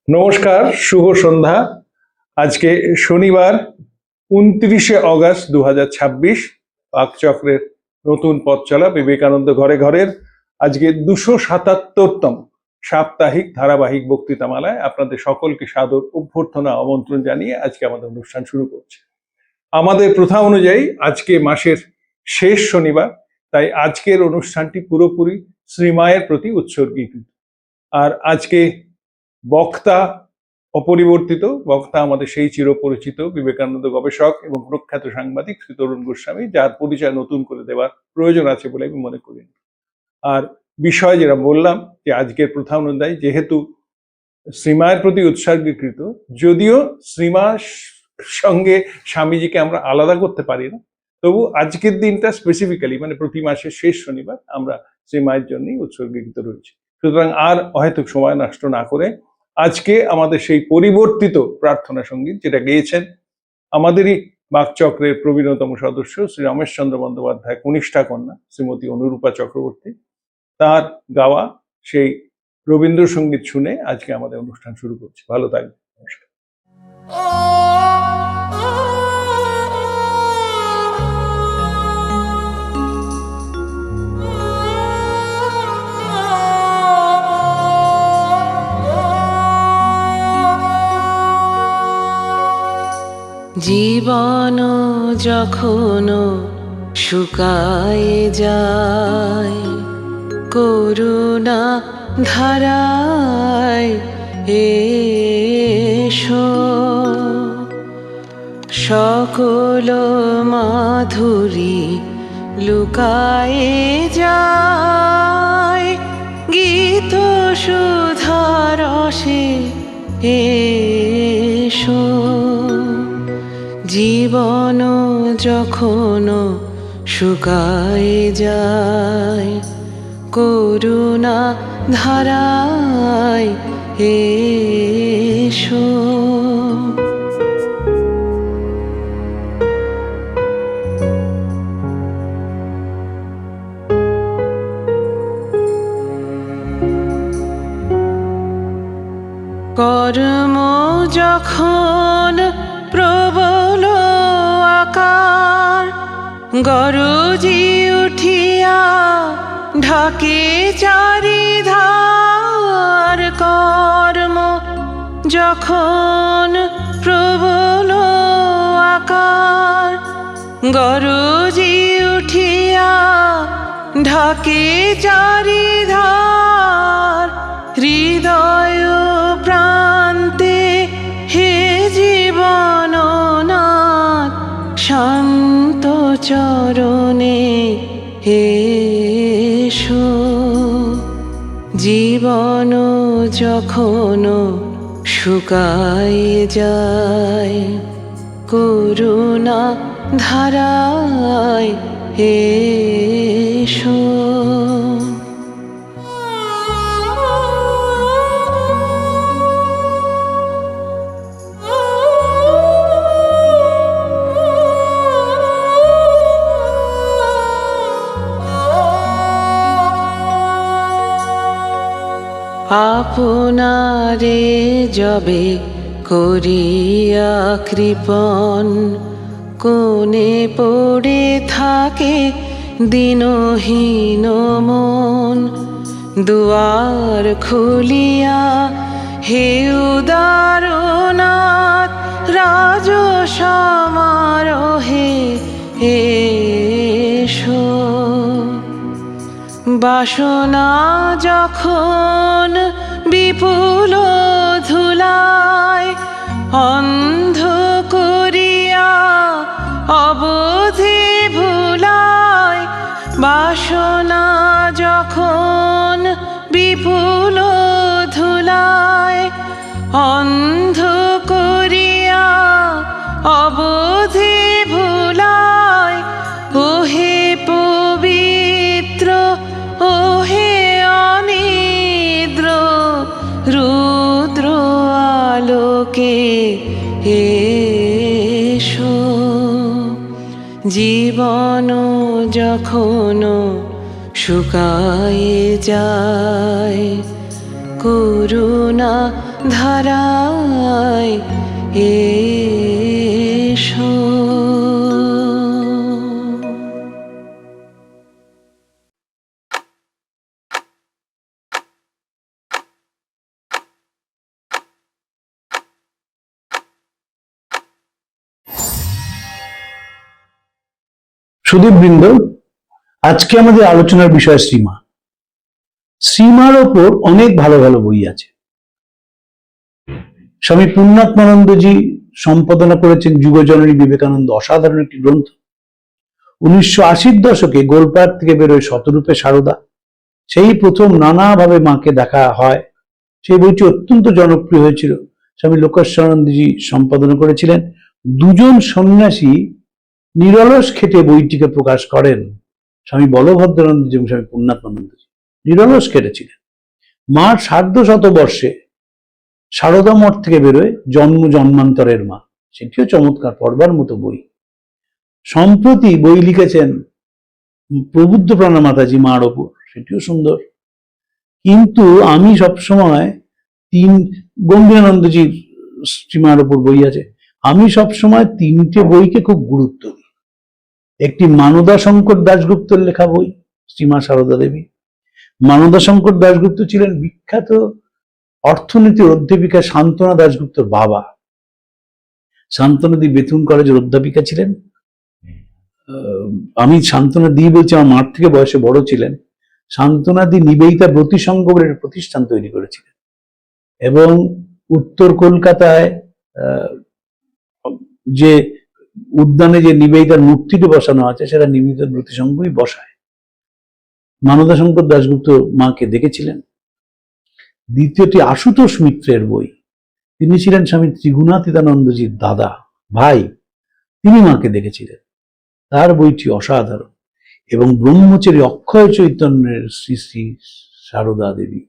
নমস্কার, শুভ সন্ধ্যা। আজকে শনিবার 29শে অগাস্ট 2026। পাকচক্রের নতুন পথ চলা বিবেকানন্দ ঘরে ঘরের আজকে 277তম সাপ্তাহিক ধারাবাহিক বক্তৃতামালায় আপনাদের সকলকে সাদর অভ্যর্থনা আমন্ত্রণ জানিয়ে আজকে আমাদের অনুষ্ঠান শুরু করছে। আমাদের প্রথা অনুযায়ী আজকে মাসের শেষ শনিবার, তাই আজকের অনুষ্ঠানটি পুরোপুরি শ্রীমায়ের প্রতি উৎসর্গীকৃত। আর আজকে বক্তা অপরিবর্তিত, বক্তা আমাদের সেই চিরপরিচিত বিবেকানন্দ গবেষক এবং প্রখ্যাত সাংবাদিক শ্রী তরুণ গোস্বামী, যার পরিচয় নতুন করে দেওয়ার প্রয়োজন আছে বলে আমি মনে করি। আর বিষয় যেটা বললাম যে আজকের প্রথা অনুযায়ী যেহেতু শ্রীমায়ের প্রতি উৎসর্গীকৃত, যদিও শ্রীমার সঙ্গে স্বামীজিকে আমরা আলাদা করতে পারি না, তবু আজকের দিনটা স্পেসিফিক্যালি মানে প্রতি মাসের শেষ শনিবার আমরা শ্রীমায়ের জন্যই উৎসর্গীকৃত রয়েছি। সুতরাং আর অহেতুক সময় নষ্ট না করে আজকে আমাদের সেই পরিবর্তিত প্রার্থনা সঙ্গীত, যেটা গেয়েছেন আমাদেরই বাকচক্রের প্রবীণতম সদস্য শ্রী রমেশচন্দ্র বন্দ্যোপাধ্যায় কনিষ্ঠা কন্যা শ্রীমতী অনুরূপা চক্রবর্তী, তার গাওয়া সেই রবীন্দ্রসঙ্গীত শুনে আজকে আমাদের অনুষ্ঠান শুরু করছি। ভালো থাকবেন। নমস্কার। জীবন যখন শুকায় যায়, করুণা ধারায় এসো, সকল মাধুরী লুকায় যায়, গীত সুধারসে এসো। জীবন যখন শুকায় যায়, করুণা ধারায় এসো। কর্ম যখন প্রবল আকার, গরজি উঠিয়া ঢাকে চারিধার। কর্ম যখন প্রবল আকার, গরজি উঠিয়া ঢাকে চারিধার। হৃদয় প্রান্তে হে জীবননাথ, শান্ত চরণে এসো। জীবন যখন শুকায় যায়, করুণা ধারায় এসো। আপনারে যবে করিয়া কৃপণ, কোণে পড়ে থাকে দিনহীন মন। দুয়ার খুলিয়া হে উদারনাথ, রাজ সমারোহে এসো। বাসনা যখন বিপুল ধুলায়, অন্ধ করিয়া অবধি ভুলায়। বাসনা যখন বিপুল ধুলায়, অন্ধ করিয়া অবধি ভুলায়। ওহে পবিত্র, ওহে অনিদ্র, রুদ্র আলোকে এসো। জীবন যখন শুকায় যায়, করুণা ধারায় এসো। সুধীবৃন্দ, আজকে আমাদের আলোচনার বিষয় শ্রীমা। শ্রীমার ওপর অনেক ভালো ভালো বই আছে। স্বামী পূর্ণাত্মানন্দজি সম্পাদনা করেছেন যুগজননী বিবেকানন্দ, অসাধারণ একটি গ্রন্থ। 1980-র দশকে গোলপাড় থেকে বেরোয় শতরূপে সারদা। সেই প্রথম নানাভাবে মাকে দেখা হয়। সেই বইটি অত্যন্ত জনপ্রিয় হয়েছিল। স্বামী লোকেশ্বরানন্দজি সম্পাদনা করেছিলেন। দুজন সন্ন্যাসী নিরলস খেটে বইটিকে প্রকাশ করেন, স্বামী বলভদ্রানন্দজি এবং স্বামী পূর্ণাত্মানন্দজি। নিরলস খেটেছিলেন। মার সার্ধশতবর্ষে সারদা মঠ থেকে বেরোয় জন্ম জন্মান্তরের মা, সেটিও চমৎকার, পড়বার মতো বই। সম্প্রতি বই লিখেছেন প্রবুদ্ধ প্রাণা মাতাজি মার ওপর, সেটিও সুন্দর। কিন্তু আমি সবসময় গম্ভীরানন্দজির শ্রীমার ওপর বই আছে, আমি সবসময় তিনটে বইকে খুব গুরুত্ব দিই। একটি মানদা শঙ্কর দাশগুপ্তর লেখা বই শ্রীমা সারদা দেবী। মানদা শঙ্কর দাশগুপ্ত ছিলেন বিখ্যাত অর্থনীতির অধ্যাপিকা শান্তনা দাশগুপ্তর বাবা। শান্তনাদি বেথুন কলেজের অধ্যাপিকা ছিলেন। আমি শান্তনা দি বলছি, আমার মার থেকে বয়সে বড় ছিলেন। শান্তনাদি নিবেদিতা ব্রতী সংঘ বলে একটা প্রতিষ্ঠান তৈরি করেছিলেন এবং উত্তর কলকাতায় যে উদ্যানে যে নিবেদিতার মূর্তিটি বসানো আছে সেটা নিবেদিতা ব্রতী সংঘই বসায়। মানদা শঙ্কর দাশগুপ্ত মাকে দেখেছিলেন। দ্বিতীয়টি আশুতোষ মিত্রের বই। তিনি ছিলেন স্বামী ত্রিগুণাতীতানন্দজির দাদা, ভাই। তিনি মাকে দেখেছিলেন। তার বইটি অসাধারণ। এবং ব্রহ্মচারী অক্ষয় চৈতন্যের শ্রী শ্রী সারদা দেবী,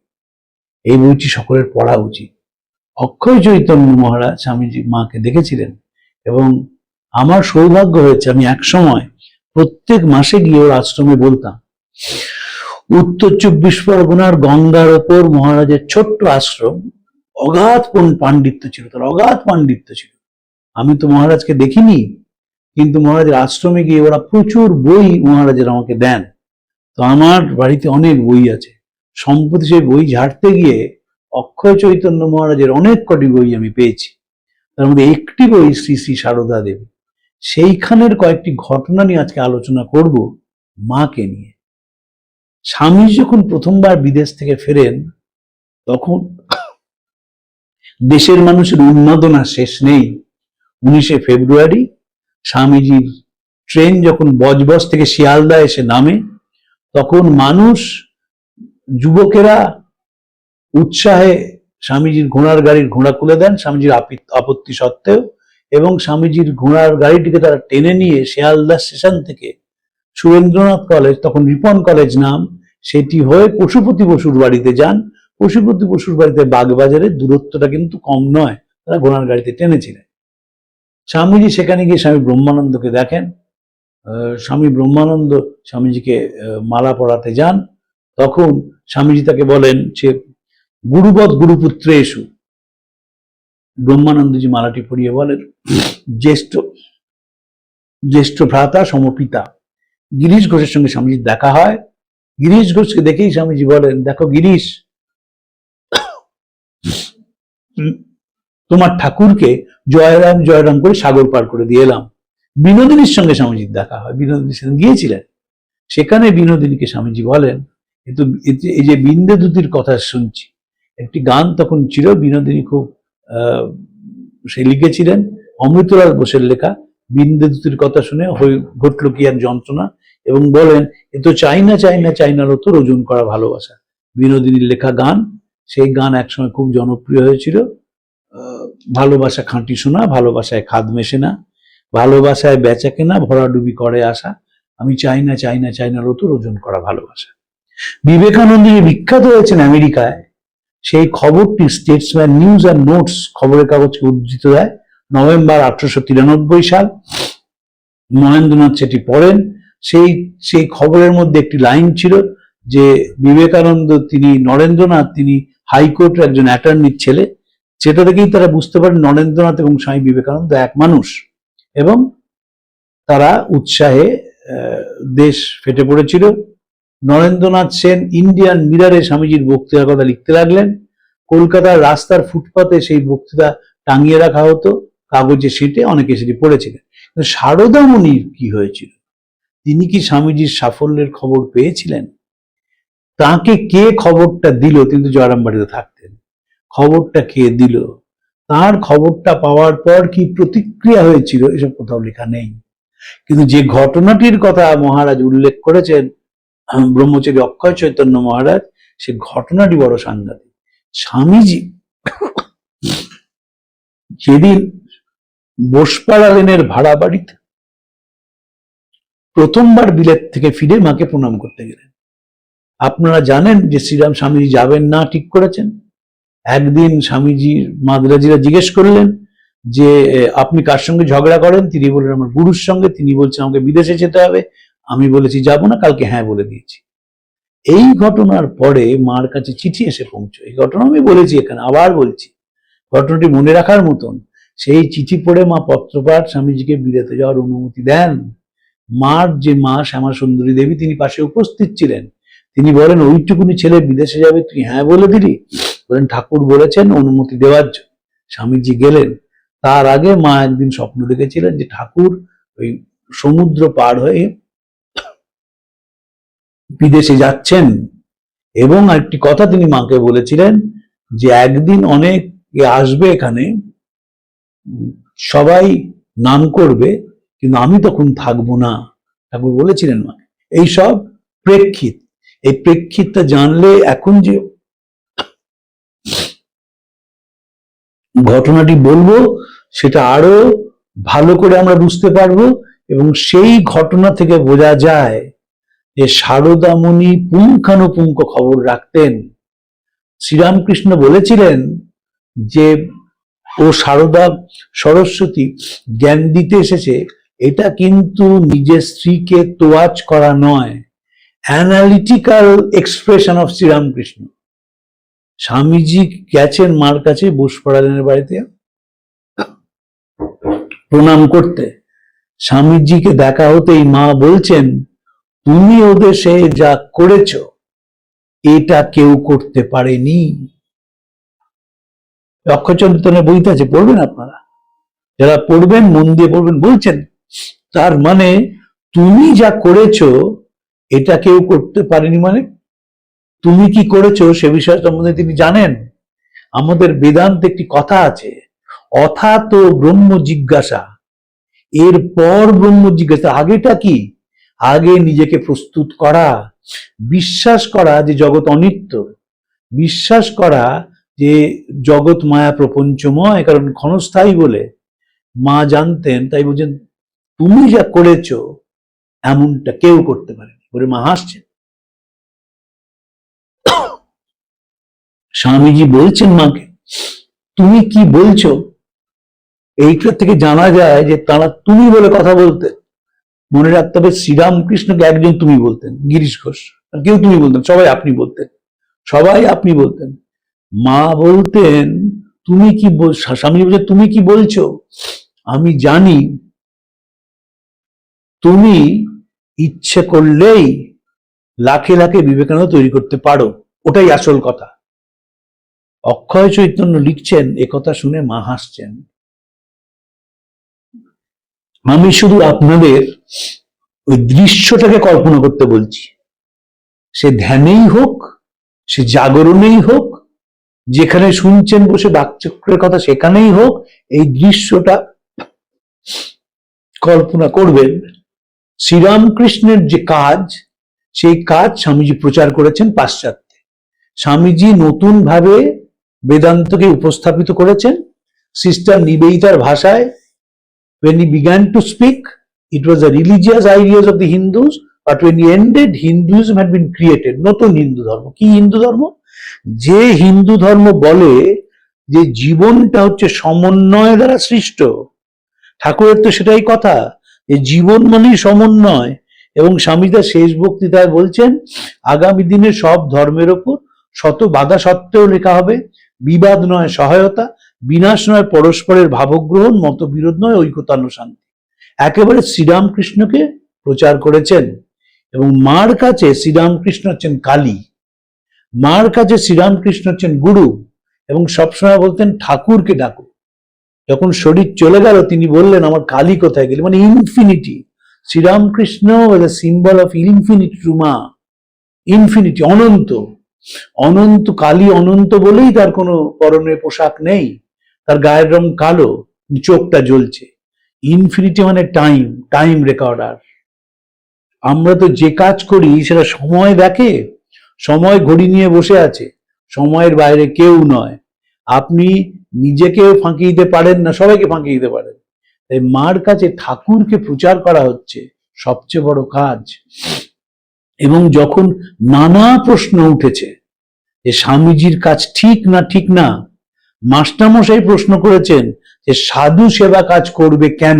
এই বইটি সকলের পড়া উচিত। অক্ষয় চৈতন্য মহারাজ স্বামীজি মাকে দেখেছিলেন এবং আমার সৌভাগ্য হয়েছে, আমি এক সময় প্রত্যেক মাসে গিয়ে ওর আশ্রমে বলতাম। উত্তর 24 পরগনার গঙ্গার ওপর মহারাজের ছোট্ট আশ্রম, অগাধ পাণ্ডিত্য ছিল, তার অগাধ পাণ্ডিত্য ছিল। আমি তো মহারাজকে দেখিনি, কিন্তু মহারাজের আশ্রমে গিয়ে ওরা প্রচুর বই মহারাজের আমাকে দেন। তো আমার বাড়িতে অনেক বই আছে। সম্প্রতি সেই বই ঝাড়তে গিয়ে অক্ষয় চৈতন্য মহারাজের অনেক কটি বই আমি পেয়েছি। তার মধ্যে একটি বই শ্রী শ্রী সারদা দেবী। সেইখানের কয়েকটি ঘটনা নিয়ে আজকে আলোচনা করব মাকে নিয়ে। স্বামী যখন প্রথমবার বিদেশ থেকে ফেরেন, তখন দেশের মানুষের উন্মাদনা শেষ নেই। 19শে ফেব্রুয়ারি স্বামীজির ট্রেন যখন বজবজ থেকে শিয়ালদা এসে নামে, তখন মানুষ, যুবকেরা উৎসাহে স্বামীজির ঘোড়ার গাড়ির ঘোড়া খুলে দেন স্বামীজির আপত্তি সত্ত্বেও, এবং স্বামীজির ঘোড়ার গাড়িটিকে তারা টেনে নিয়ে শিয়ালদা স্টেশন থেকে সুরেন্দ্রনাথ কলেজ, তখন রিপন কলেজ নাম, সেটি হয়ে পশুপতি বসুর বাড়িতে যান। পশুপতি বসুর বাড়িতে বাগবাজারের দূরত্বটা কিন্তু কম নয়, তারা ঘোড়ার গাড়িতে টেনেছিলেন। স্বামীজি সেখানে গিয়ে স্বামী ব্রহ্মানন্দকে দেখেন। স্বামী ব্রহ্মানন্দ স্বামীজিকে মালা পরাতে যান। তখন স্বামীজি তাকে বলেন যে গুরুবৎ গুরুপুত্রে এসু। ব্রহ্মানন্দজি মালাটি পরিয়ে বলেন, জ্যেষ্ঠ ভ্রাতা সমপিতা। গিরিশ ঘোষের সঙ্গে স্বামীজির দেখা হয়। গিরিশ ঘোষকে দেখেই স্বামীজি বলেন, দেখো গিরিশ, তোমার ঠাকুরকে জয়রাম জয়রাম করে সাগর পার করে দিয়ে এলাম। বিনোদিনীর সঙ্গে স্বামীজির দেখা হয়। বিনোদিনীর সঙ্গে গিয়েছিলেন। সেখানে বিনোদিনীকে স্বামীজি বলেন, কিন্তু এই যে বিন্দে দুতির কথা শুনছি, একটি গান তখন ছিল, বিনোদিনী খুব সে লিখেছিলেন, অমৃতলাল বোসের লেখা। বিন্দে দুতির কথা শুনে ঘটল কি এক যন্ত্রণা, এবং বলেন, এ তো চাইনা চাইনা চাইনার তো ওজন করা ভালোবাসা। বিনোদিনীর লেখা গান। সেই গান একসময় খুব জনপ্রিয় হয়েছিল। ভালোবাসা খাঁটি সোনা, ভালোবাসায় খাদ মেশে না, ভালোবাসায় বেচা কেনা, ভরাডুবি করে আসা, আমি চাইনা চাইনা চাইনার তো ওজন করা ভালোবাসা। বিবেকানন্দ বিখ্যাত হয়েছেন আমেরিকায়। সেই খবরটি স্টেটসম্যান নিউজ অ্যান্ড নোটস খবরের কাগজকে উদ্ধৃত দেয়। নভেম্বর 1893 সাল। মহেন্দ্রনাথ সেটি পড়েন। সেই খবরের মধ্যে একটি লাইন ছিল যে বিবেকানন্দ, তিনি নরেন্দ্রনাথ, তিনি হাইকোর্টের একজন অ্যাটর্নির ছেলে, সেটা থেকেই তারা বুঝতে পারেন নরেন্দ্রনাথ এবং স্বামী বিবেকানন্দ এক মানুষ, এবং তারা উৎসাহে দেশ ফেটে পড়েছিল। নরেন্দ্রনাথ সেন ইন্ডিয়ান মিররে স্বামীজির বক্তৃতার কথা লিখতে লাগলেন। কলকাতার রাস্তার ফুটপাতে সেই বক্তৃতা টাঙিয়ে রাখা হতো কাগজে শিটে, অনেকে সেটি পড়েছিলেন। সারদা মুনির কি হয়েছিল? তিনি কি স্বামীজির সাফল্যের খবর পেয়েছিলেন? তাকে কে খবরটা দিল? তিনি তো জয়রামবাড়িতে থাকতেন। খবরটা কে দিল, তার খবরটা পাওয়ার পর কি প্রতিক্রিয়া হয়েছিল, এসব কোথাও লেখা নেই। কিন্তু যে ঘটনাটির কথা মহারাজ উল্লেখ করেছেন, ব্রহ্মচারী অক্ষয় চৈতন্য মহারাজ, সে ঘটনাটি বড় সাংঘাতিক। স্বামীজি যেদিন বোসপাড়া লেনের ভাড়া বাড়িতে প্রথমবার বিলেত থেকে ফিরে মাকে প্রণাম করতে গেলেন, আপনারা জানেন যে শ্রীরাম স্বামীজি যাবেন না ঠিক করেছেন। একদিন স্বামীজির মাদ্রাজিরা জিজ্ঞেস করলেন যে আপনি কার সঙ্গে ঝগড়া করেন? তিনি বললেন আমার গুরুর সঙ্গে। তিনি বলছেন আমাকে বিদেশে যেতে হবে। আমি বলেছি যাব না, কালকে হ্যাঁ বলে দিয়েছি। এই ঘটনার পরে মার কাছে চিঠি এসে পৌঁছয়। এই ঘটনা আমি বলেছি এখানে, আবার বলছি, ঘটনাটি মনে রাখার মতন। সেই চিঠি পড়ে মা পত্রপাঠ স্বামীজিকে বিদেশে যাওয়ার অনুমতি দেন। মার যে মা শ্যামা সুন্দরী দেবী, তিনি পাশে উপস্থিত ছিলেন। তিনি বলেন ওইটুকুনি ছেলে বিদেশে যাবে, তুই হ্যাঁ বলে দিলি? বলেন ঠাকুর বলেছেন অনুমতি দেওয়ার জন্য। স্বামীজি গেলেন। তার আগে মা একদিন স্বপ্ন দেখেছিলেন যে ঠাকুর ওই সমুদ্র পার হয়ে বিদেশে যাচ্ছেন, এবং একটি কথা তিনি মাকে বলেছিলেন যে একদিন অনেক আসবে এখানে, সবাই নাম করবে, কিন্তু আমি তখন থাকবো না, ঠাকুর বলেছিলেন মাকে। এইসব প্রেক্ষিত, এই প্রেক্ষিতটা জানলে এখন যে ঘটনাটি বলবো সেটা আরো ভালো করে আমরা বুঝতে পারবো। এবং সেই ঘটনা থেকে বোঝা যায় যে সারদা মুনি পুঙ্খানুপুঙ্খ খবর রাখতেন। শ্রীরামকৃষ্ণ বলেছিলেন যে ও সারদা সরস্বতী জ্ঞান দিতে এসেছে, এটা কিন্তু নিজের স্ত্রীকে তোয়াজ করা নয়, analytical expression of Sri Ramakrishna. Swamiji গেছেন মার কাছে বোসপাড়ালেনের বাড়িতে প্রণাম করতে। স্বামীজিকে দেখা হতেই মা বলছেন তুমি ওদের সে যা করেছ এটা কেউ করতে পারেনি। অক্ষয়চন্দ্রের বইতে আছে, পড়বেন আপনারা, যারা পড়বেন মন দিয়ে পড়বেন। বলছেন তার মানে তুমি যা করেছ এটা কেউ করতে পারেনি, মানে তুমি কি করেছো সে বিষয় সম্বন্ধে তিনি জানেন। আমাদের বেদান্তে একটি কথা আছে, অথাত ব্রহ্ম জিজ্ঞাসা, এরপর ব্রহ্ম জিজ্ঞাসা। আগেটা কি? আগে নিজেকে প্রস্তুত করা, বিশ্বাস করা যে জগৎ অনিত্য, বিশ্বাস করা যে জগৎ মায়া প্রপঞ্চময়, কারণ ক্ষণস্থায়ী বলে মা জানতেন। তাই বলছেন তুমি যা করেছো এমনটা কেউ করতে পারেনি বলে মা হাসছেন। স্বামীজি বলছেন মাকে তুমি কি বলছো? এইটা থেকে জানা যায় যে তারা তুমি বলে কথা বলতেন। মনে রাখতে হবে শ্রীরামকৃষ্ণকে একজন তুমি বলতেন, গিরিশ ঘোষ, আর কেউ তুমি বলতেন, সবাই আপনি বলতেন, সবাই আপনি বলতেন। মা বলতেন তুমি কি স্বামীজি বলছেন তুমি কি বলছো? আমি জানি তুমি ইচ্ছে করলেই লাখে লাখে বিবেকানন্দ তৈরি করতে পারো, ওটাই আসল কথা। অক্ষয় চৈতন্য লিখছেন, একথা শুনে মা হাসছেন। আমি শুধু আপনাদের ওই দৃশ্যটাকে কল্পনা করতে বলছি, সে ধ্যানেই হোক, সে জাগরণেই হোক, যেখানে শুনছেন বসে বাকচক্রের কথা সেখানেই হোক, এই দৃশ্যটা কল্পনা করবেন। শ্রীরামকৃষ্ণের যে কাজ, সেই কাজ স্বামীজি প্রচার করেছেন পাশ্চাত্যে। স্বামীজি নতুন ভাবে বেদান্তকে উপস্থাপিত করেছেন সিস্টার নিবেদিতার ভাষায়। When he began to speak, it was the religious ideas of the Hindus, but when he ended, Hinduism had been created. নতুন হিন্দু ধর্ম। কি হিন্দু ধর্ম? যে হিন্দু ধর্ম বলে যে জীবনটা হচ্ছে সমন্বয় দ্বারা সৃষ্ট। ঠাকুরের তো সেটাই কথা, যে জীবন মানেই সমন্বয়। এবং স্বামী তার শেষ বক্তৃতায় বলছেন আগামী দিনে সব ধর্মের ওপর শত বাধা সত্ত্বেও লেখা হবে বিবাদ নয় সহায়তা, বিনাশ নয় পরস্পরের ভাবগ্রহণ, মতবিরোধ নয় ঐকতান্য শান্তি। একেবারে শ্রীরামকৃষ্ণকে প্রচার করেছেন। এবং মার কাছে শ্রীরামকৃষ্ণ হচ্ছেন কালী, মার কাছে শ্রীরামকৃষ্ণ হচ্ছেন গুরু, এবং সবসময় বলতেন ঠাকুরকে ডাকো। যখন শরীর চলে গেল তিনি বললেন আমার কালী কোথায় গেল, মানে infinity. Sri Ramakrishna was a symbol of infinity to মা, ইনফিনিটি, অনন্ত। অনন্ত কালী, অনন্ত বলেই তার কোনো পরনে পোশাক নেই, তার গায়ের রং কালো, চোখটা জ্বলছে। ইনফিনিটি মানে টাইম, টাইম রেকর্ডার। আমরা তো যে কাজ করি সেটা সময় দেখে, সময় ঘড়ি নিয়ে বসে আছে, সময়ের বাইরে কেউ নয়। আপনি নিজেকেও ফাঁকি দিতে পারেন না, সবাইকে ফাঁকি দিতে পারেন। তাই মার কাছে ঠাকুরকে প্রচার করা হচ্ছে সবচেয়ে বড় কাজ। এবং যখন নানা প্রশ্ন উঠেছে যে স্বামীজির কাজ ঠিক না, মাস্টারমশাই প্রশ্ন করেছেন যে সাধু সেবা কাজ করবে কেন,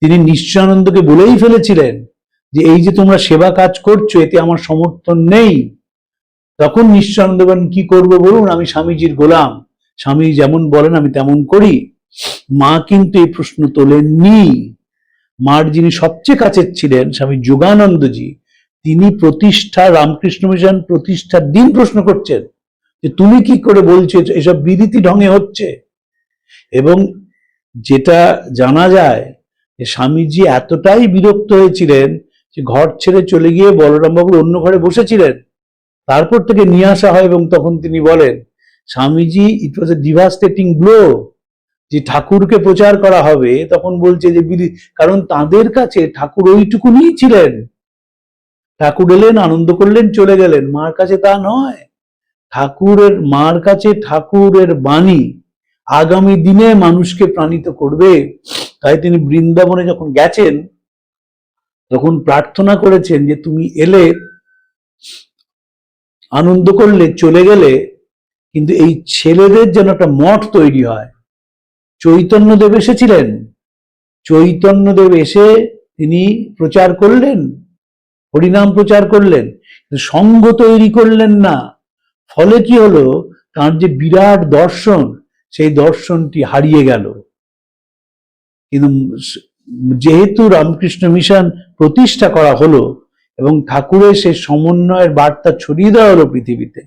তিনি নিশ্চয়ানন্দকে বলেই ফেলেছিলেন যে এই যে তোমরা সেবা কাজ করছো এতে আমার সমর্থন নেই। তখন নিশ্চয়ানন্দ বলেন কি করবো বলুন, আমি স্বামীজির গোলাম, স্বামী যেমন বলেন আমি তেমন করি। মা কিন্তু এই প্রশ্ন তোলেননি। মার যিনি সবচেয়ে কাছের ছিলেন স্বামী যোগানন্দজি, তিনি প্রতিষ্ঠা, রামকৃষ্ণ মিশন প্রতিষ্ঠার দিন প্রশ্ন করছেন যে তুমি কি করে বলছো এসব বিরীতি ঢঙে হচ্ছে। এবং যেটা জানা যায় যে স্বামীজি এতটাই বিরক্ত হয়েছিলেন যে ঘর ছেড়ে চলে গিয়ে বলরাম বাবুর অন্য ঘরে বসেছিলেন। তারপর থেকে নিয়ে আসা হয় এবং তখন তিনি বলেন স্বামীজি ইট ওয়াজ এ ডিভাস্টেটিং ব্লো, যে ঠাকুরকে প্রচার করা হবে তখন বলছে যে কারণ তাদের কাছে ঠাকুর ওইটুকুনি ছিলেন, ঠাকুর এলেন আনন্দ করলেন চলে গেলেন। মার কাছে তা নয়, ঠাকুরের, মার কাছে ঠাকুরের বাণী আগামী দিনে মানুষকে প্রাণিত করবে। তাই তিনি বৃন্দাবনে যখন গেছেন তখন প্রার্থনা করেছেন যে তুমি এলে, আনন্দ করলে, চলে গেলে, কিন্তু এই ছেলেদের যেন একটা মঠ তৈরি হয়। চৈতন্যদেব এসেছিলেন, চৈতন্যদেব এসে তিনি প্রচার করলেন, হরিনাম প্রচার করলেন, সঙ্গ তৈরি করলেন না। ফলে কি হলো, তার যে বিরাট দর্শন সেই দর্শনটি হারিয়ে গেল। কিন্তু যেহেতু রামকৃষ্ণ মিশন প্রতিষ্ঠা করা হলো এবং ঠাকুরের সেই সমন্বয়ের বার্তা ছড়িয়ে দেওয়া হলো পৃথিবীতে,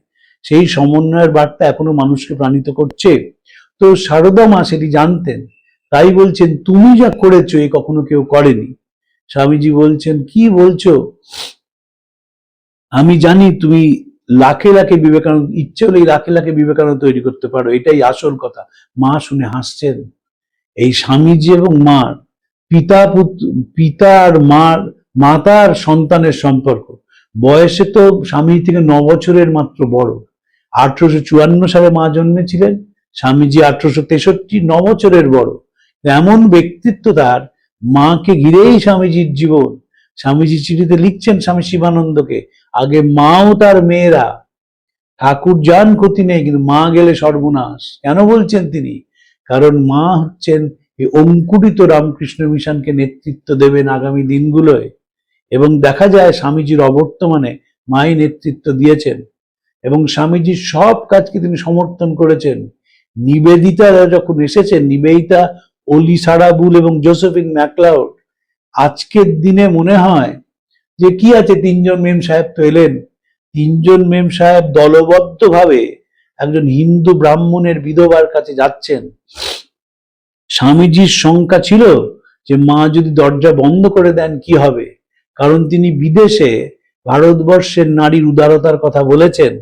সেই সমন্বয়ের বার্তা এখনো মানুষকে প্রাণিত করছে। তো সারদা মা সেটি জানতেন, তাই বলছেন তুমি যা করেছো এ কখনো কেউ করেনি। স্বামীজি বলছেন কি বলছো, আমি জানি তুমি লাখে লাখে বিবেকানন্দ, ইচ্ছে হলে লাখে লাখে বিবেকানন্দ তৈরি করতে পারো, এটাই আসল কথা। মা শুনে হাসছেন। এই স্বামীজি এবং মার, পিতা আর মার, মাতার সন্তানের সম্পর্ক বয়সে তো স্বামী থেকে 9 বছরের মাত্র বড়। 1854 সালে মা জন্মেছিলেন, স্বামীজি 1863, 9 বছরের বড়। এমন ব্যক্তিত্ব তার, মাকে ঘিরেই স্বামীজির জীবন। স্বামীজি চিঠিতে লিখছেন স্বামী শিবানন্দকে, আগে মাও তার মেয়েরা, ঠাকুর যান ক্ষতি নেই কিন্তু মা গেলে সর্বনাশ। কেন বলছেন তিনি? কারণ মা হচ্ছেন এই অঙ্কুরিত রামকৃষ্ণ মিশনকে নেতৃত্ব দেবেন আগামী দিনগুলোয়। এবং দেখা যায় স্বামীজির অবর্তমানে মাই নেতৃত্ব দিয়েছেন এবং স্বামীজির সব কাজকে তিনি সমর্থন করেছেন। নিবেদিতারা যখন এসেছেন, নিবেদিতা, ওলি সারাবুল এবং জোসেফিন ম্যাকলাউড, আজকের দিনে মনে হয় যে কি আছে, 3 জন মেম সাহেব তো এলেন, 3 জন মেম সাহেব দলবদ্ধভাবে একজন হিন্দু ব্রাহ্মণের বিধবার কাছে যাচ্ছেন। স্বামীজির শঙ্কা ছিল যে মা যদি দরজা বন্ধ করে দেন কি হবে, কারণ তিনি বিদেশে ভারতবর্ষের নারীর উদারতার কথা বলেছেন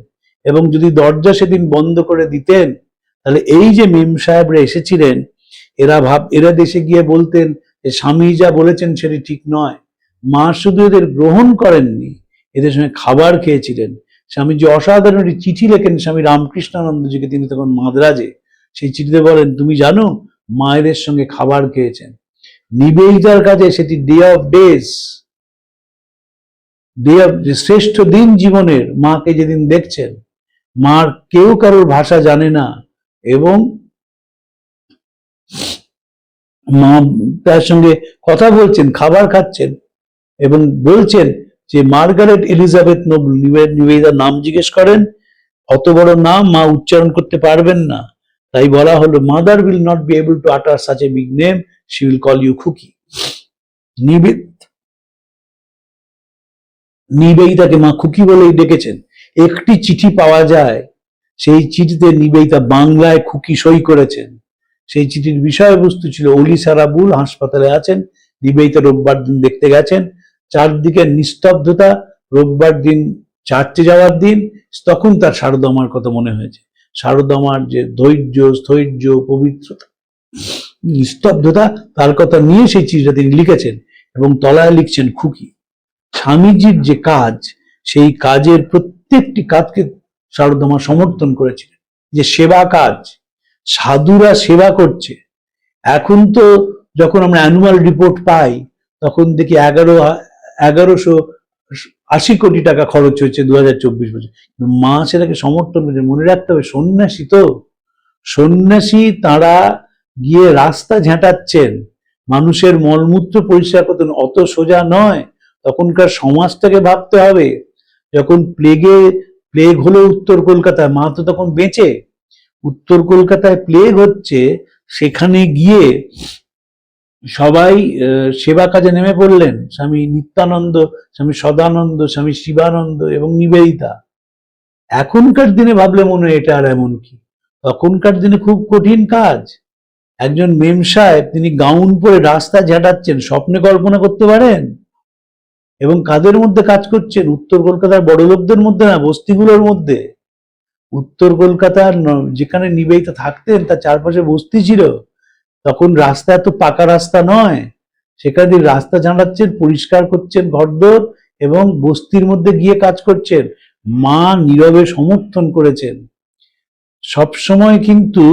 এবং যদি দরজা সেদিন বন্ধ করে দিতেন তাহলে এই যে মেম সাহেবরা এসেছিলেন এরা দেশে গিয়ে বলতেন যে স্বামী যা বলেছেন সেটি ঠিক নয়। মা শুধু এদের গ্রহণ করেননি, এদের সঙ্গে খাবার খেয়েছিলেন। স্বামীজি অসাধারণ একটি চিঠি লেখেন স্বামী রামকৃষ্ণানন্দজিকে, তিনি তখন মাদ্রাজে। সেই চিঠিতে বলেন তুমি জানো মায়েদের সঙ্গে খাবার খেয়েছেন। নিবেদিতার কাছে সেটি ডে অফ ডেজ, শ্রেষ্ঠ দিন জীবনের। মাকে যেদিন দেখছেন, মার কেউ কারোর ভাষা জানে না এবং মা তার সঙ্গে কথা বলছেন, খাবার খাচ্ছেন এবং বলছেন যে মার্গারেট এলিজাবেথ নোবেল। নিবেদিতার নাম জিজ্ঞেস করেন, অত বড় নাম মা উচ্চারণ করতে পারবেন না। তাই বলা হলো, mother will not be able to utter such a big name, she will call you খুকি। নিবেদিতাকে মা খুকি বলেই ডেকেছেন। একটি চিঠি পাওয়া যায়, সেই চিঠিতে নিবেদিতা বাংলায় খুকি সই করেছেন। সেই চিঠির বিষয়বস্তু ছিল, অলি সারাবুল হাসপাতালে আছেন, নিবেদিতা রোববার দিন দেখতে গেছেন, চারদিকে নিস্তব্ধতা, রোববার দিন চার্চে যাওয়ার দিন, তখন তার শারদামার কথা মনে হয়েছে। শারদামার যে ধৈর্য, স্থৈর্য, পবিত্রতা, নিস্তব্ধতা, তার কথা নিয়ে সেই চিঠিটা তিনি লিখেছেন এবং তলায় লিখছেন খুকি। স্বামীজির যে কাজ, সেই কাজের প্রত্যেকটি কাজকে শারদামা সমর্থন করেছিলেন। যে সেবা কাজ, সাধুরা সেবা করছে। এখন তো যখন আমরা অ্যানুয়াল রিপোর্ট পাই, তখন দেখি 1180 কোটি টাকা খরচ হয়েছে 2024 বছর। মা সেটাকে সমর্থন করেছে। মনে রাখতে হবে, সন্ন্যাসী তো, সন্ন্যাসী তারা গিয়ে রাস্তা ঝাঁটাচ্ছেন, মানুষের মলমূত্র পরিষ্কার করতেন, অত সোজা নয়। তখনকার সমাজটাকে ভাবতে হবে। যখন প্লেগ হলো উত্তর কলকাতায়, মা তো তখন বেঁচে, উত্তর কলকাতায় প্লেগ হচ্ছে, সেখানে গিয়ে সবাই সেবা কাজে নেমে পড়লেন। স্বামী নিত্যানন্দ, স্বামী সদানন্দ, স্বামী শিবানন্দ এবং নিবেদিতা। এখনকার দিনে ভাবলে মনে হয় এটা আর এমন কি, তখনকার দিনে খুব কঠিন কাজ। একজন মেম সাহেব, তিনি গাউন পরে রাস্তা ঝাঁটাচ্ছেন, স্বপ্নে কল্পনা করতে পারেন? এবং কাদের মধ্যে কাজ করছেন? উত্তর কলকাতার বড় লোকদের মধ্যে না, বস্তিগুলোর মধ্যে। উত্তর কলকাতার যেখানে নিবেদিতা থাকতেন, তার চারপাশে বস্তি ছিল। তখন রাস্তা এত পাকা রাস্তা নয়, সেখানে রাস্তা ঝাঁটাচ্ছেন, পরিষ্কার করছেন ঘরদোর এবং বস্তির মধ্যে গিয়ে কাজ করছেন। মা নীরবে সমর্থন করেছেন। সবসময় কিন্তু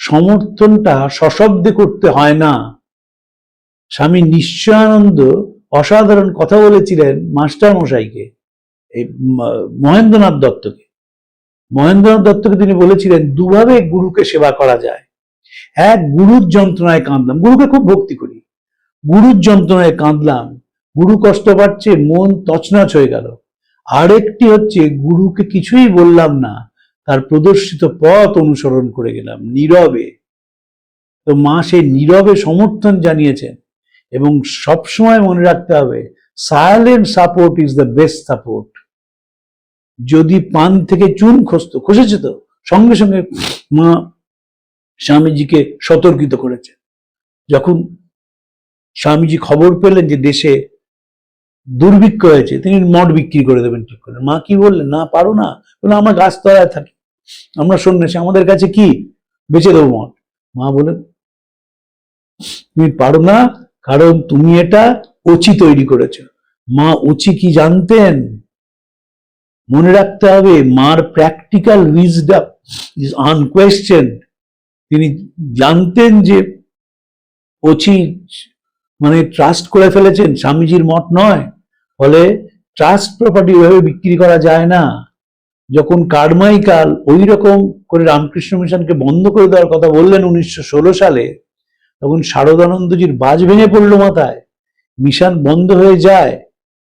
সমর্থনটা সশব্দে করতে হয় না। স্বামী নিশ্চয়ানন্দ অসাধারণ কথা বলেছিলেন মাস্টার মশাইকে, এই মহেন্দ্রনাথ দত্তকে। মহেন্দ্রনাথ দত্তকে তিনি বলেছিলেন, দুভাবে গুরুকে সেবা করা যায়। এক, গুরুর যন্ত্রণায় কাঁদলাম, গুরুকে খুব ভক্তি করি, গুরুর যন্ত্রণায় কাঁদলাম, গুরু কষ্ট পাচ্ছে, মন তছনছ হয়ে গেল। আরেকটি হচ্ছে, গুরুকে কিছুই বললাম না, তার প্রদর্শিত পথ অনুসরণ করে গেলাম নীরবে। তো মা সেই নীরবে সমর্থন জানিয়েছেন। এবং সবসময় মনে রাখতে হবে, silent support is the best support. যদি পান থেকে চুন খসেছে তো সঙ্গে সঙ্গে মা স্বামীজিকে সতর্কিত করেছে। যখন স্বামীজি খবর পেলেন যে দেশে দুর্ভিক্ষ হয়েছে, তিনি মঠ বিক্রি করে দেবেন ঠিক করলেন। মা কি বললেন? না, পারো না, বললেন আমরা গাছতলায় থাকি, আমরা সন্ন্যাসী, আমাদের কাছে কি, বেঁচে দেবো মঠ। মা বলেন, তুমি পারো না, কারণ তুমি এটা ওচি তৈরি করেছো। মা ওচি কি জানতেন? মনে রাখতে হবে, মার প্র্যাকটিক্যাল উইজডম ইজ আনকোয়েশ্চেনড। তিনি জানতেন যে ওচি মানে ট্রাস্ট করে ফেলেছেন, স্বামীজির মঠ নয়। ফলে ট্রাস্ট প্রপার্টি ওইভাবে বিক্রি করা যায় না। যখন কারমাইকাল ওই রকম করে রামকৃষ্ণ মিশনকে বন্ধ করে দেওয়ার কথা বললেন 1916 সালে, তখন শারদানন্দজির বাজ ভেঙে পড়লো মাথায়। মিশন বন্ধ হয়ে যায়।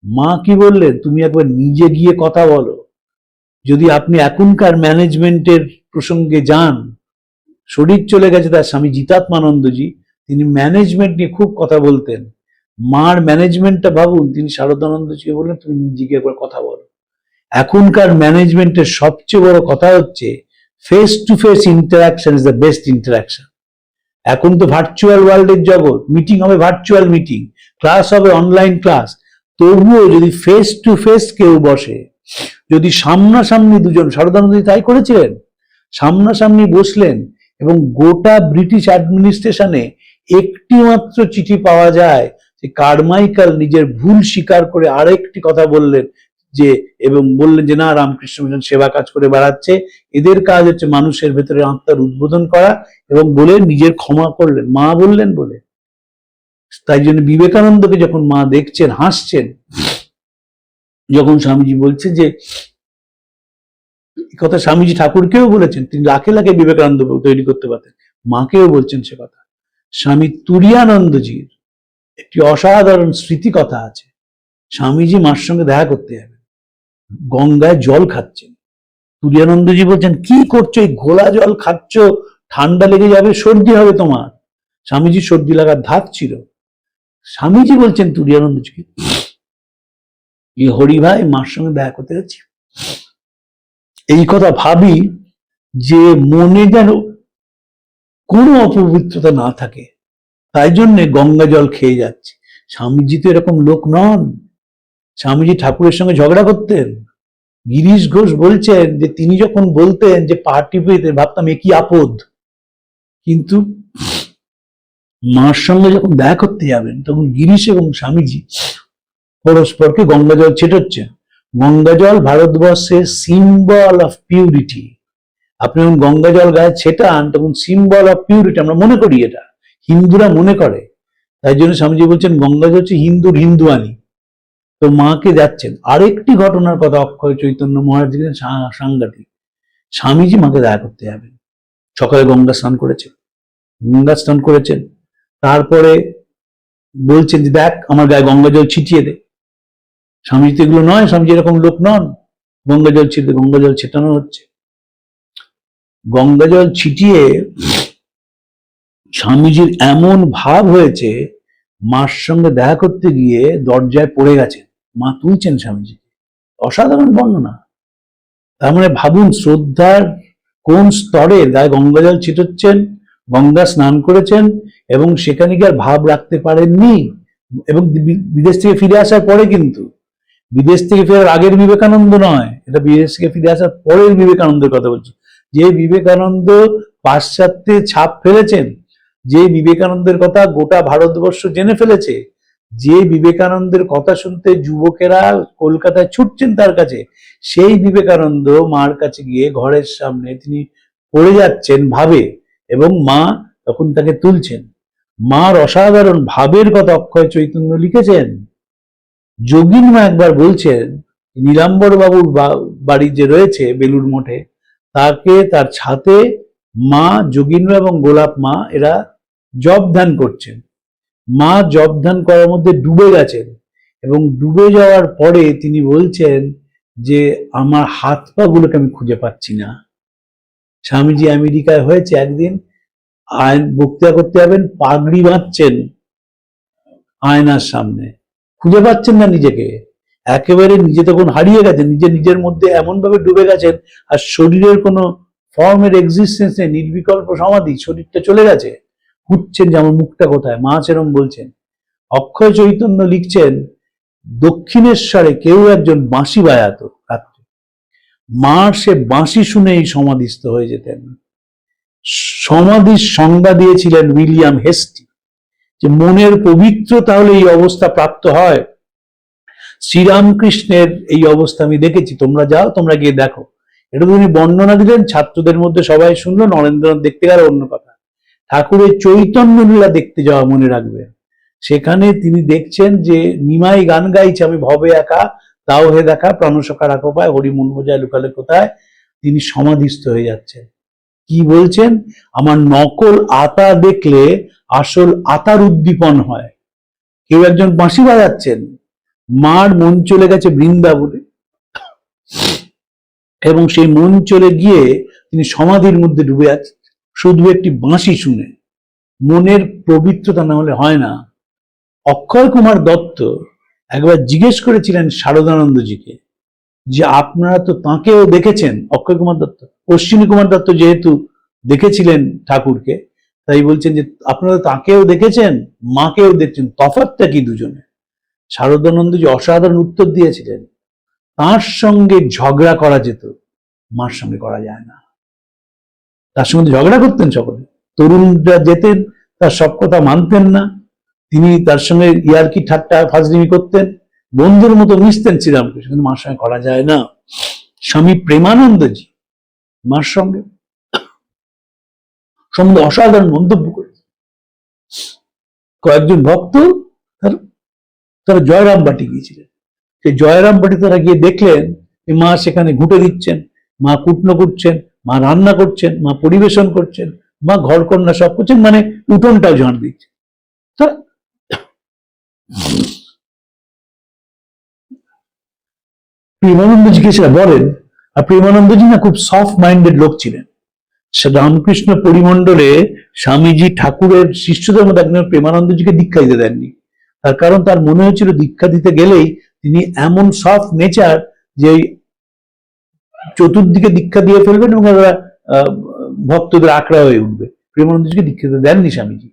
মা কি বললেন? তুমি একবার নিজে গিয়ে কথা বলো। যদি আপনি এখনকার ম্যানেজমেন্টের প্রসঙ্গে যান, শরীর চলে গেছে তার স্বামী জিতাত্মানন্দজি, তিনি ম্যানেজমেন্ট নিয়ে খুব কথা বলতেন। মার ম্যানেজমেন্টটা ভাবুন, তিনি শারদানন্দজিকে বললেন তুমি নিজে গিয়ে একবার কথা বলো। এখনকার ম্যানেজমেন্টের সবচেয়ে বড় কথা হচ্ছে, face to face interaction is the best interaction. এখন তো ভার্চুয়াল ওয়ার্ল্ডের জগৎ, মিটিং হবে ভার্চুয়াল মিটিং, ক্লাস হবে অনলাইন ক্লাস। তবুও যদি ফেস টু ফেস কেউ বসে, যদি সামনাসামনি দুজন, শারদানন্দজি তাই করেছিলেন, সামনাসামনি বসলেন এবং গোটা ব্রিটিশ অ্যাডমিনিস্ট্রেশনে একটি মাত্র চিঠি পাওয়া যায় যে কারমাইকেল নিজের ভুল স্বীকার করে আরেকটি কথা বললেন যে, এবং বললেন যে না, রামকৃষ্ণ মিশন সেবা কাজ করে বেড়াচ্ছে, এদের কাজ হচ্ছে মানুষের ভেতরে আত্মার উদ্বোধন করা, এবং বলে নিজের ক্ষমা করলেন, মা বললেন বলে। তাই জন্য বিবেকানন্দকে যখন মা দেখছেন, হাসছেন, যখন স্বামীজি বলছেন যে কথা, স্বামীজি ঠাকুরকেও বলেছেন, তিনি লাখে লাখে বিবেকানন্দ তৈরি করতে পারতেন, মাকেও বলছেন সে কথা। স্বামী তুরীয়ানন্দজির একটি অসাধারণ স্মৃতি কথা আছে। স্বামীজি মার সঙ্গে দেখা করতে যাবেন, গঙ্গায় জল খাচ্ছেন। তুরীয়ানন্দজি বলছেন, কি করছো, এই ঘোলা জল খাচ্ছ, ঠান্ডা লেগে যাবে, সর্দি হবে তোমার। স্বামীজি সর্দি লাগার ধাত ছিল। স্বামীজি বলছেন তুরীয়ানন্দজিকে, এই হরি ভাই মার সঙ্গে দেখা করতে যাচ্ছি, এই কথা ভাবি যে মনে যেন কোনো অপবিত্রতা না থাকে, তাই জন্যে গঙ্গা জল খেয়ে যাচ্ছে। স্বামীজি তো এরকম লোক নন। স্বামীজি ঠাকুরের সঙ্গে ঝগড়া করতেন। গিরিশ ঘোষ বলছেন যে তিনি যখন বলতেন যে পা টিপে দিতেন, ভাবতাম এ কি আপদ। কিন্তু মার সঙ্গে যখন দেখা করতে যাবেন তখন গিরিশ এবং স্বামীজি পরস্পরকে গঙ্গা জল ছেটাচ্ছেন। গঙ্গা জল ভারতবর্ষের সিম্বল অফ পিউরিটি। আপনি যখন গঙ্গা জল গায়ে ছেটান তখন সিম্বল অফ পিউরিটি আমরা মনে করি, এটা হিন্দুরা মনে করে। তাই জন্য স্বামীজি বলছেন গঙ্গা জল হচ্ছে হিন্দুর হিন্দুয়ানি। তো মাকে যাচ্ছেন। আরেকটি ঘটনার কথা অক্ষয় চৈতন্য মহারাজ সাংঘাতিক। স্বামীজি মাকে দেখা করতে যাবেন, সকালে গঙ্গা স্নান করেছেন, তারপরে বলছেন যে দেখ আমার গায়ে গঙ্গা জল ছিটিয়ে দে। স্বামীজি তো এগুলো নয়, স্বামীজি এরকম লোক নন। গঙ্গা জল ছেটানো হচ্ছে। গঙ্গা জল ছিটিয়ে স্বামীজির এমন ভাব হয়েছে, মার সঙ্গে দেখা করতে গিয়ে দরজায় পড়ে গেছেন, মা তুলছেন স্বামীজিকে। অসাধারণ বর্ণনা। তার মানে ভাবুন শ্রদ্ধার কোন স্তরে গায়ে গঙ্গা জল ছিটাচ্ছেন, গঙ্গা স্নান করেছেন এবং সেখানে গিয়ে আর ভাব রাখতে পারেননি। এবং বিদেশ থেকে ফিরে আসার পরে, কিন্তু বিদেশ থেকে ফেরার আগের বিবেকানন্দ নয়, এটা বিদেশ থেকে ফিরে আসার পরের বিবেকানন্দের কথা বলছি। যে বিবেকানন্দ পাশ্চাত্যে ছাপ ফেলেছেন, যে বিবেকানন্দের কথা গোটা ভারতবর্ষ জেনে ফেলেছে, যে বিবেকানন্দের কথা শুনতে যুবকেরা কলকাতায় ছুটছেন তার কাছে, সেই বিবেকানন্দ মার কাছে গিয়ে ঘরের সামনে তিনি পড়ে যাচ্ছেন ভাবে, এবং মা তখন তাকে তুলছেন। মার অসাধারণ ভাবের কথা অক্ষয় চৈতন্য লিখেছেন। যোগীন মা একবার বলছেন, নীলাম্বর বাবুর বাড়ি যে রয়েছে বেলুর মঠে, তাকে তার ছাতে মা, যোগীন্দ্র এবং গোলাপ মা এরা জপ ধ্যান করছেন। মা জপ ধ্যান করার মধ্যে ডুবে গেছেন এবং ডুবে যাওয়ার পরে তিনি বলছেন যে আমার হাত পা গুলোকে আমি খুঁজে পাচ্ছি না। স্বামীজি আমেরিকায় হয়েছে একদিন, বক্তৃতা করতে যাবেন, পাগড়ি বাঁধছেন আয়নার সামনে, খুঁজে পাচ্ছেন না নিজেকে, একেবারে নিজে তখন হারিয়ে গেছেন, নিজের মধ্যে এমন ভাবে ডুবে গেছেন, আর শরীরের কোনো ফর্মের এক্সিস্টেন্স নেই, নির্বিকল্প সমাধি, শরীরটা চলে গেছে। খুঁজছেন যে আমার মুখটা কোথায়। মা সেরম বলছেন। অক্ষয় চৈতন্য লিখছেন, দক্ষিণেশ্বরে কেউ একজন বাঁশি বাজাতো রাত্রে, মার সে বাঁশি শুনেই সমাধিস্থ হয়ে যেতেন। সমাধির সংজ্ঞা দিয়েছিলেন উইলিয়াম হেস্টি, যে মনের পবিত্রতা হলে এই অবস্থা প্রাপ্ত হয়। শ্রীরামকৃষ্ণের এই অবস্থা আমি দেখেছি, তোমরা যাও, তোমরা গিয়ে দেখো। এটা তিনি বর্ণনা দিলেন, ছাত্রদের মধ্যে সবাই শুনলো। নরেন্দ্রনাথ দেখতে গেলে অন্য কথা, ঠাকুরের চৈতন্য লীলা দেখতে যাওয়া মনে রাখবে। সেখানে তিনি দেখছেন যে নিমাই গান গাইছে, আমি ভবে একা তাও হে দেখা, প্রাণসখা রাখো পায়, হরি মন বোঝায় লুকালে কোথায়। তিনি সমাধিস্থ হয়ে যাচ্ছেন। কি বলছেন? আমার নকল আতা দেখলে আসল আতার উদ্দীপন হয়। কেউ একজন বাঁশি বাজাচ্ছেন, মার মন চলে গেছে বৃন্দাবনে, এবং সেই মন চলে গিয়ে তিনি সমাধির মধ্যে ডুবে আছেন শুধু একটি বাঁশি শুনে। মনের পবিত্রতা না হলে হয় না। অক্ষয় কুমার দত্ত একবার জিজ্ঞেস করেছিলেন শারদানন্দজিকে যে আপনারা তো তাঁকেও দেখেছেন, অক্ষয় কুমার দত্ত, অশ্বিনী কুমার দত্ত যেহেতু দেখেছিলেন ঠাকুরকে, তাই বলছেন যে আপনারা তাঁকেও দেখেছেন, মাকেও দেখছেন, তফাৎটা কি দুজনে? শারদানন্দজি অসাধারণ উত্তর দিয়েছিলেন, তার সঙ্গে ঝগড়া করা যেত, মার সঙ্গে করা যায় না। তার সঙ্গে ঝগড়া করতেন সকলে, তরুণরা যেতেন, তার সব কথা মানতেন না, তিনি তার সঙ্গে ইয়ার্কি ঠাট্টা ফাজলিমি করতেন, বন্ধুর মতো মিশতেন শ্রীরামকৃষ্ণ, কিন্তু মার সঙ্গে করা যায় না। স্বামী প্রেমানন্দজি মার সঙ্গে সম্বন্ধে অসাধারণ মন্তব্য করেছেন। কয়েকজন ভক্ত তারা জয়রামবাটি গিয়েছিলেন, সেই জয়রামবাটি তারা গিয়ে দেখলেন মা সেখানে ঘুঁটে দিচ্ছেন, মা কুটনো করছেন, মা রান্না করছেন, মা পরিবেশন করছেন, মা ঘরকন্যা সব করছেন, মানে উঠোনটাও ঝাঁট দিচ্ছেন। প্রেমানন্দজিকে সেটা বলেন। আর প্রেমানন্দজি না খুব সফট মাইন্ডেড লোক ছিলেন। রামকৃষ্ণ পরিমণ্ডলে স্বামীজি ঠাকুরের শিষ্যদের মধ্যে একজন প্রেমানন্দজিকে দীক্ষা দিতে দেননি। তার কারণ তার মনে হয়েছিল দীক্ষা দিতে গেলেই তিনি এমন সফট নেচার যে চতুর্দিকে দীক্ষা দিয়ে ফেলবেন এবং ওরা ভক্তদের আঁকড়া হয়ে উঠবে। প্রেমানন্দজিকে দীক্ষা দিতে দেননি স্বামীজি।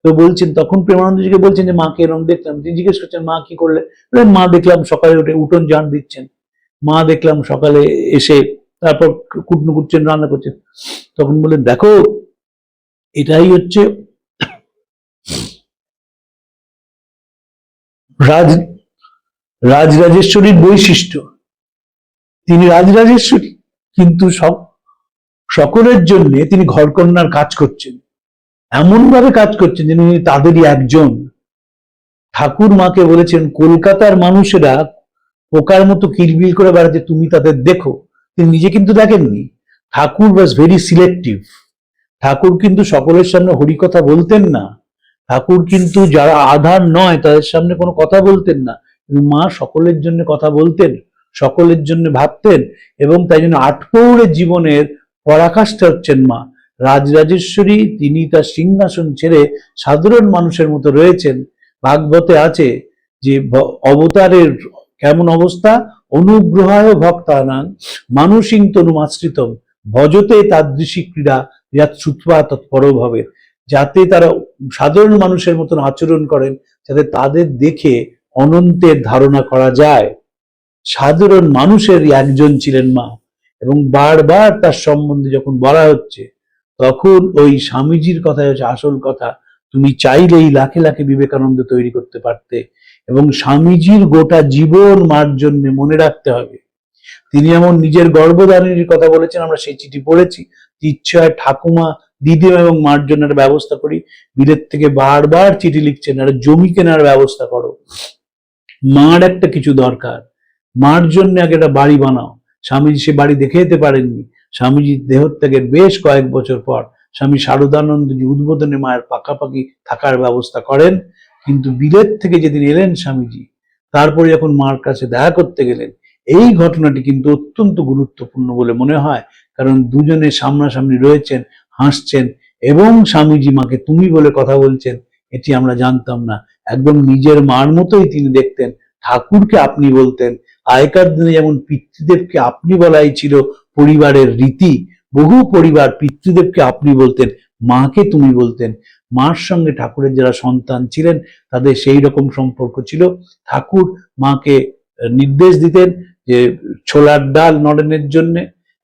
তো বলছেন, তখন প্রেমানন্দজিকে বলছেন যে মাকে এরকম দেখলাম। তিনি জিজ্ঞেস করছেন মা কি করলে? মা দেখলাম সকালে উঠে উঠোন ঝাঁট দিচ্ছেন, মা দেখলাম সকালে এসে তারপর কুটনো কুটছেন, রান্না করছেন। তখন বললেন দেখো এটাই হচ্ছে রাজরাজেশ্বরীর বৈশিষ্ট্য। তিনি রাজরাজেশ্বরী, কিন্তু সকলের জন্য তিনি ঘরকন্যার কাজ করছেন, এমন ভাবে কাজ করছেন যেন উনি তাদেরই একজন। ঠাকুর মাকে বলেছেন কলকাতার মানুষেরা পোকার মতো কিলবিল করে বেড়াচ্ছে, তুমি তাদের দেখো। তিনি নিজে কিন্তু দেখেননি। ঠাকুর ওয়াজ ভেরি সিলেক্টিভ। ঠাকুর কিন্তু সকলের সামনে হরিকথা বলতেন না। ঠাকুর কিন্তু যারা আধার নয় তাদের সামনে কোনো কথা বলতেন না। কিন্তু মা সকলের জন্য কথা বলতেন, সকলের জন্য ভাবতেন, এবং তাই জন্য আটপৌরে জীবনের পরাকাষ্ঠা হচ্ছেন মা। রাজরাজেশ্বরী তিনি তার সিংহাসন ছেড়ে সাধারণ মানুষের মতো রয়েছেন। ভাগবতে আছে যে অবতারের কেমন অবস্থা, অনুগ্রহায় ভক্তানাং মানুষিং তনুমাশ্রিতম ভজতে তাদৃশী ক্রীড়া ইয়াত শ্রুত্বা তৎপরভাবে, যাতে তারা সাধারণ মানুষের মতন আচরণ করেন, যাতে তাদের দেখে অনন্তের ধারণা করা যায়। সাধারণ মানুষের একজন ছিলেন মা। এবং বারবার তার সম্বন্ধে যখন বলা হচ্ছে তখন ওই স্বামীজির কথাই হচ্ছে আসল কথা। তুমি চাইলেই লাখে লাখে বিবেকানন্দ তৈরি করতে পারতে। এবং স্বামীজির গোটা জীবন মার জন্য মনে রাখতে হবে। তিনি এমন নিজের গর্ভধারণের কথা বলেছেন, আমরা সেই চিঠি পড়েছি। ইচ্ছে হয় ঠাকুমা, দিদিমা এবং মার জন্য একটা ব্যবস্থা করি। বিলেত থেকে বারবার চিঠি লিখছেন, একটা জমি কেনার ব্যবস্থা করো, মার একটা কিছু দরকার, মার জন্য আগে একটা বাড়ি বানাও। স্বামীজি সে বাড়ি দেখে যেতে পারেননি। স্বামীজির দেহত্যাগের বেশ কয়েক বছর পর স্বামী শারদানন্দজি উদ্বোধনে মায়ের পাকাপাকি থাকার ব্যবস্থা করেন। কিন্তু বিলেত থেকে যেদিন এলেন স্বামীজি, তারপরে যখন মার কাছে দেখা করতে গেলেন, এই ঘটনাটি কিন্তু অত্যন্ত গুরুত্বপূর্ণ বলে মনে হয়। কারণ দুজনে সামনাসামনি রয়েছেন, হাসছেন, এবং স্বামীজি মাকে তুমি বলে কথা বলছেন, এটি আমরা জানতাম না। একদম নিজের মার মতোই তিনি দেখতেন। ঠাকুরকে আপনি বলতেন। আগেকার দিনে যেমন পিতৃদেবকে আপনি বলাই ছিল পরিবারের রীতি, বহু পরিবার পিতৃদেবকে আপনি বলতেন, মাকে তুমি বলতেন। মার সঙ্গে ঠাকুরের যারা সন্তান ছিলেন তাদের সেই রকম সম্পর্ক ছিল। ঠাকুর মাকে নির্দেশ দিতেন যে ছোলার ডাল নরেনের জন্য।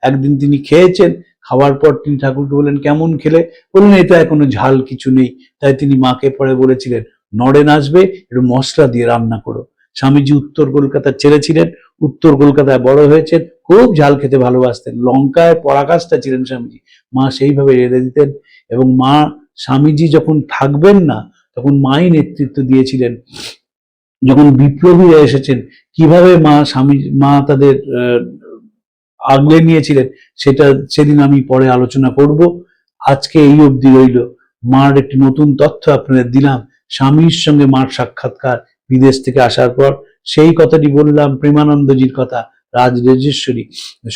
একদিন তিনি খেয়েছেন, খাওয়ার পর তিনি ঠাকুরকে বললেন কেমন খেলে? বললেন এটা এখনো ঝাল কিছু নেই। তাই তিনি মাকে পরে বলেছিলেন নরেন আসবে, একটু মশলা দিয়ে রান্না করো। স্বামীজি উত্তর কলকাতার ছেলে ছিলেন, উত্তর কলকাতায় বড় হয়েছেন, খুব ঝাল খেতে ভালোবাসতেন। লঙ্কায় পরাকাষ্ঠা ছিলেন স্বামীজি। মা সেইভাবে রেঁধে দিতেন। এবং মা, স্বামীজি যখন থাকবেন না তখন মাই নেতৃত্ব দিয়েছিলেন। যখন বিপ্লবীরা এসেছেন কিভাবে মা তাদের আগলে নিয়েছিলেন, সেদিন আমি পরে আলোচনা করব। আজকে এই অবধি রইল। মার একটি নতুন তথ্য আপনাদের দিলাম। স্বামীর সঙ্গে মার সাক্ষাৎকার বিদেশ থেকে আসার পর, সেই কথাটি বললাম, প্রেমানন্দজির কথা। রাজরাজেশ্বরী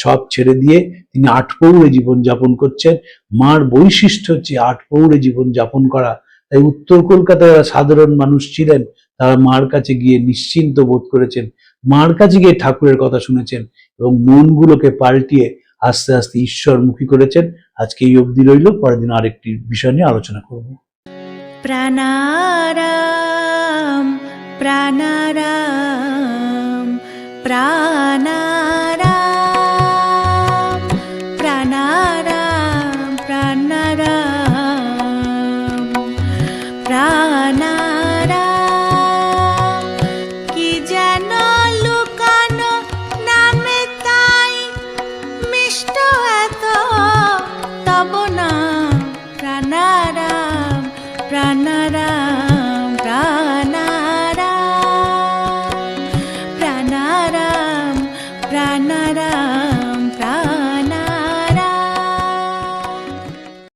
সব ছেড়ে দিয়ে তিনি আটপৌরে জীবন যাপন করছেন। মার বৈশিষ্ট্য হচ্ছে আটপৌরে জীবন যাপন করা। তাই উত্তর কলকাতায় যারা সাধারণ মানুষ ছিলেন তারা মার কাছে গিয়ে নিশ্চিন্ত বোধ করেছেন, মার কাছে গিয়ে ঠাকুরের কথা শুনেছেন এবং মনগুলোকে পাল্টিয়ে আস্তে আস্তে ঈশ্বরমুখী করেছেন। আজকে এই অবধি রইল। পরের দিন আরেকটি বিষয় নিয়ে আলোচনা করব। প্রাণারাম প্রাণারাম প্রাণা